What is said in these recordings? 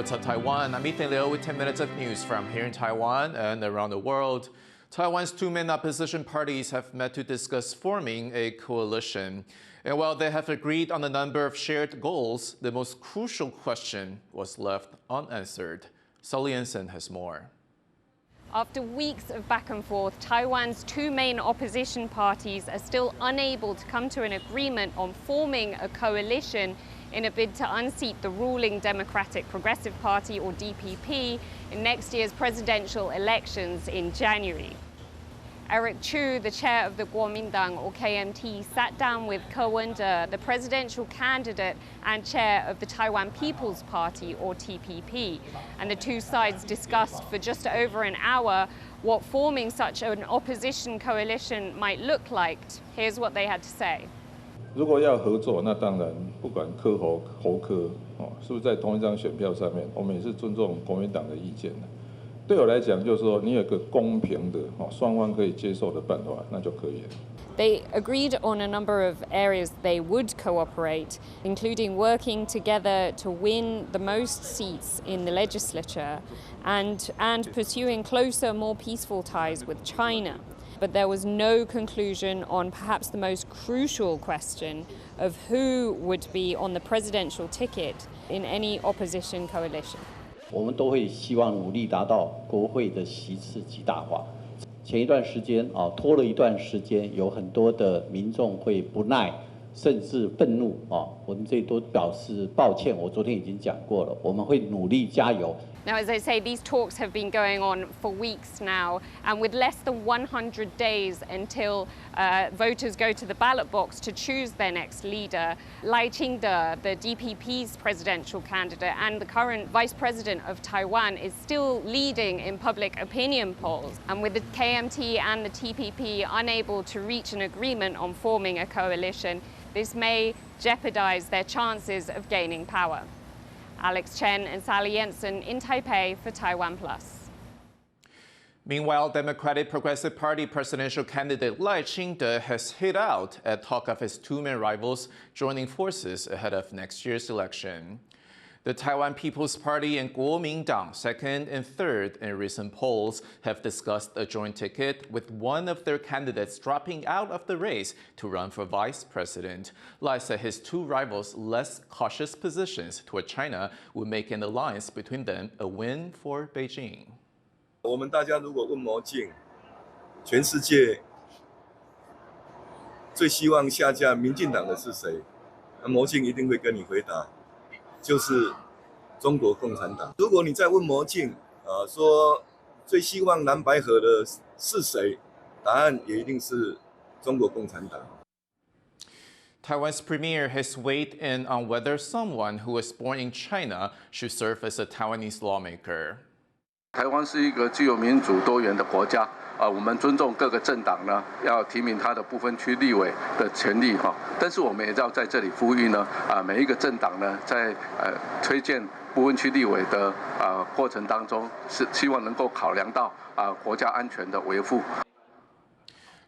What's up, Taiwan? I'm Ethan Liu with 10 minutes of news from here in Taiwan and around the world. Taiwan's two main opposition parties have met to discuss forming a coalition. And while they have agreed on a number of shared goals, the most crucial question was left unanswered. Sully Ensign has more. After weeks of back and forth, Taiwan's two main opposition parties are still unable to come to an agreement on forming a coalition in a bid to unseat the ruling Democratic Progressive Party, or DPP, in next year's presidential elections in January. Eric Chu, the chair of the Kuomintang, or KMT, sat down with Ke Wen-je, the presidential candidate and chair of the Taiwan People's Party, or TPP. And the two sides discussed for just over an hour what forming such an opposition coalition might look like. Here's what they had to say. 如果要合作，那当然不管科侯科是不是在同一张选票上面，我们也是尊重国民党的意见的。对我来讲，就是说你有个公平的双方可以接受的办法，那就可以了。 They agreed on a number of areas they would cooperate, including working together to win the most seats in the legislature and pursuing closer, more peaceful ties with China. But there was no conclusion on perhaps the most crucial question of who would be on the presidential ticket in any opposition coalition. 我们都会希望努力达到国会的席次极大化。前一段时间拖了一段时间，有很多的民众会不耐，甚至愤怒我们这都表示抱歉。我昨天已经讲过了，我们会努力加油。 Now, as I say, these talks have been going on for weeks now, and with less than 100 days until voters go to the ballot box to choose their next leader, Chingga, the DPP's presidential candidate and the current vice president of Taiwan, is still leading in public opinion polls. And with the KMT and the TPP unable to reach an agreement on forming a coalition, this may jeopardize their chances of gaining power. Alex Chen and Sally Jensen in Taipei for TaiwanPlus. Meanwhile, Democratic Progressive Party presidential candidate Chingga has hit out at talk of his two main rivals joining forces ahead of next year's election. The Taiwan People's Party and Kuomintang, second and third in recent polls, have discussed a joint ticket, with one of their candidates dropping out of the race to run for vice president. Lai said his two rivals' less cautious positions toward China would make an alliance between them a win for Beijing. 我们大家如果问魔镜，全世界最希望下架民进党的是谁？那魔镜一定会跟你回答。 就是中国共产党。如果你再问魔镜，说最希望蓝白合的是谁？答案也一定是中国共产党。 Taiwan's Premier has weighed in on whether someone who was born in China should serve as a Taiwanese lawmaker. 台湾是一个具有民主多元的国家，我们尊重各个政党呢，要提名他的不分区立委的权利但是我们也要在这里呼吁呢，每一个政党呢，在推荐不分区立委的过程当中，是希望能够考量到国家安全的维护。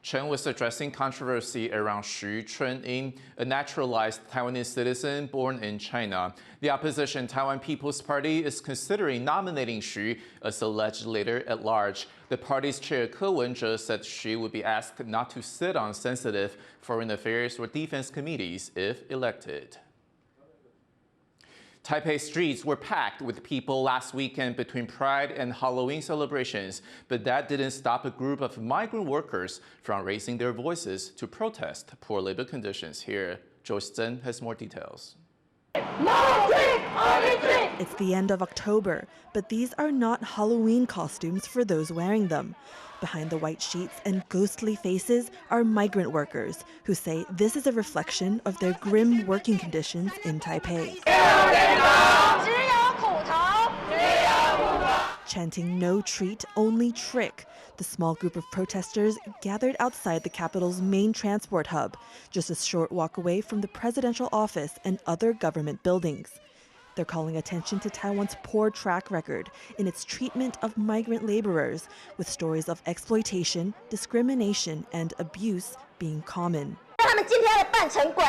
Chen was addressing controversy around Xu Chunying, a naturalized Taiwanese citizen born in China. The opposition Taiwan People's Party is considering nominating Xu as the legislator at large. The party's chair Ke Wen-je said Xu would be asked not to sit on sensitive foreign affairs or defense committees if elected. Taipei streets were packed with people last weekend between Pride and Halloween celebrations, but that didn't stop a group of migrant workers from raising their voices to protest poor labor conditions here. Joyce Zhen has more details. It's the end of October, but these are not Halloween costumes for those wearing them. Behind the white sheets and ghostly faces are migrant workers who say this is a reflection of their grim working conditions in Taipei. Chanting "No treat, only trick," the small group of protesters gathered outside the capital's main transport hub, just a short walk away from the presidential office and other government buildings. They're calling attention to Taiwan's poor track record in its treatment of migrant laborers, with stories of exploitation, discrimination, and abuse being common. 他们今天的扮成鬼，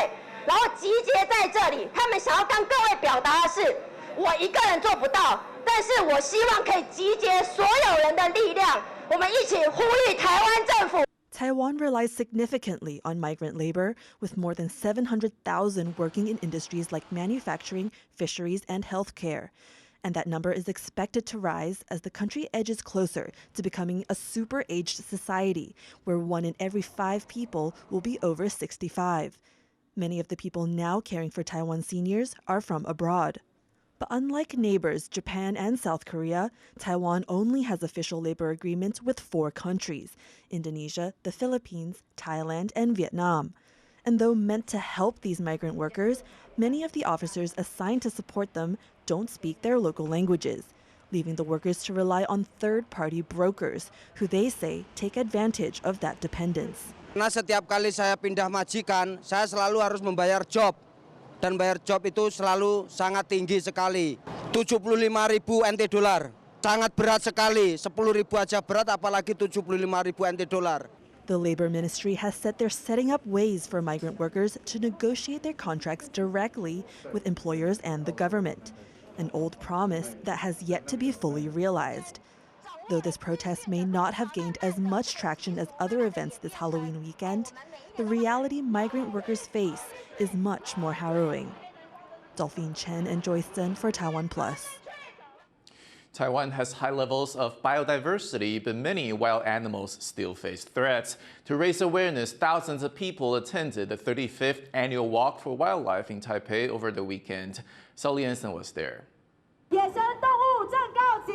然后集结在这里，他们想要跟各位表达的是，我一个人做不到，但是我希望可以集结所有人的力量，我们一起呼吁台湾政府。 Taiwan relies significantly on migrant labor, with more than 700,000 working in industries like manufacturing, fisheries, and healthcare. And that number is expected to rise as the country edges closer to becoming a super-aged society, where 1 in every 5 people will be over 65. Many of the people now caring for Taiwan seniors are from abroad. But unlike neighbors Japan and South Korea, Taiwan only has official labor agreements with 4 countries: Indonesia, the Philippines, Thailand, and Vietnam. And though meant to help these migrant workers, many of the officers assigned to support them don't speak their local languages, leaving the workers to rely on third-party brokers, who they say take advantage of that dependence. Karena setiap kali saya pindah majikan, saya selalu harus membayar job. Dan bayar job itu selalu sangat tinggi sekali, 75.000 NT dolar. Sangat berat sekali, 10.000 aja berat, apalagi 75.000 NT dolar. The Labor Ministry has said they're setting up ways for migrant workers to negotiate their contracts directly with employers and the government, an old promise that has yet to be fully realized. Though this protest may not have gained as much traction as other events this Halloween weekend, the reality migrant workers face is much more harrowing. Delphine Chen and Joyce Zhen for TaiwanPlus. Taiwan has high levels of biodiversity, but many wild animals still face threats. To raise awareness, thousands of people attended the 35th Annual Walk for Wildlife in Taipei over the weekend. Sally Anson was there. 野生动物正告急，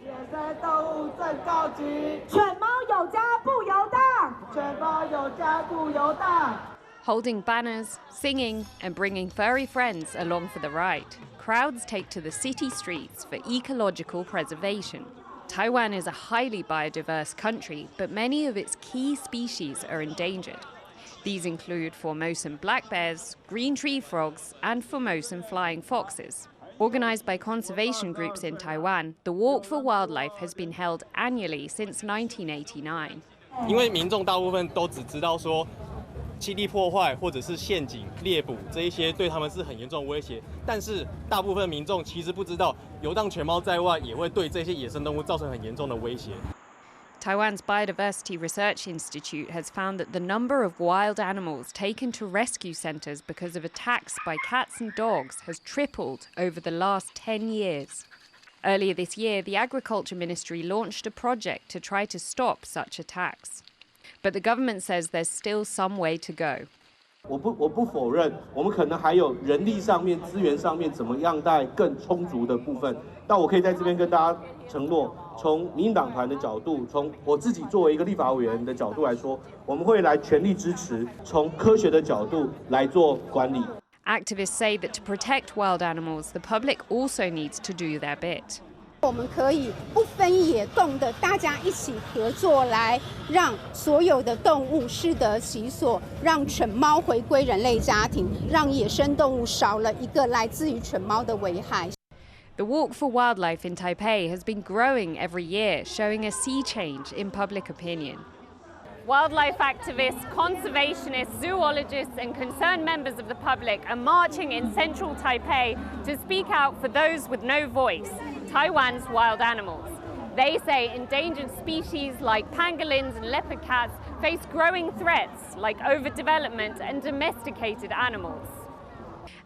野生动物正告急，犬猫有家不游荡，犬猫有家不游荡。 Holding banners, singing, and bringing furry friends along for the ride, crowds take to the city streets for ecological preservation. Taiwan is a highly biodiverse country, but many of its key species are endangered. These include Formosan black bears, green tree frogs, and Formosan flying foxes. Organized by conservation groups in Taiwan, the Walk for Wildlife has been held annually since 1989. 因为民众大部分都只知道说栖地破坏或者是陷阱猎捕这一些对他们是很严重的威胁，但是大部分民众其实不知道，游荡犬猫在外也会对这些野生动物造成很严重的威胁。 Taiwan's Biodiversity Research Institute has found that the number of wild animals taken to rescue centers because of attacks by cats and dogs has tripled over the last 10 years. Earlier this year, the Agriculture Ministry launched a project to try to stop such attacks. But the government says there's still some way to go. 我不否认，我们可能还有人力上面、资源上面怎么样带更充足的部分。但我可以在这边跟大家承诺，从民进党团的角度，从我自己作为一个立法委员的角度来说，我们会来全力支持，从科学的角度来做管理。Activists say that to protect wild animals, the public also needs to do their bit. 我们可以不分野共的，大家一起合作，来让所有的动物适得其所，让犬猫回归人类家庭，让野生动物少了一个来自于犬猫的危害。The Walk for Wildlife in Taipei has been growing every year, showing a sea change in public opinion. Wildlife activists, conservationists, zoologists, and concerned members of the public are marching in central Taipei to speak out for those with no voice, Taiwan's wild animals. They say endangered species like pangolins and leopard cats face growing threats like overdevelopment and domesticated animals.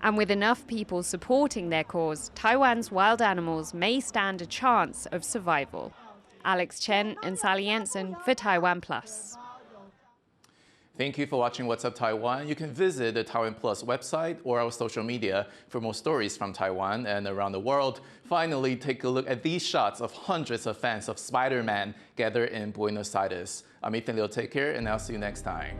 And with enough people supporting their cause, Taiwan's wild animals may stand a chance of survival. Alex Chen and Sally Jensen for TaiwanPlus. Thank you for watching What's Up Taiwan. You can visit the TaiwanPlus website or our social media for more stories from Taiwan and around the world. Finally, take a look at these shots of hundreds of fans of Spider-Man gathered in Buenos Aires. I'm Ethan Liu. Take care, and I'll see you next time.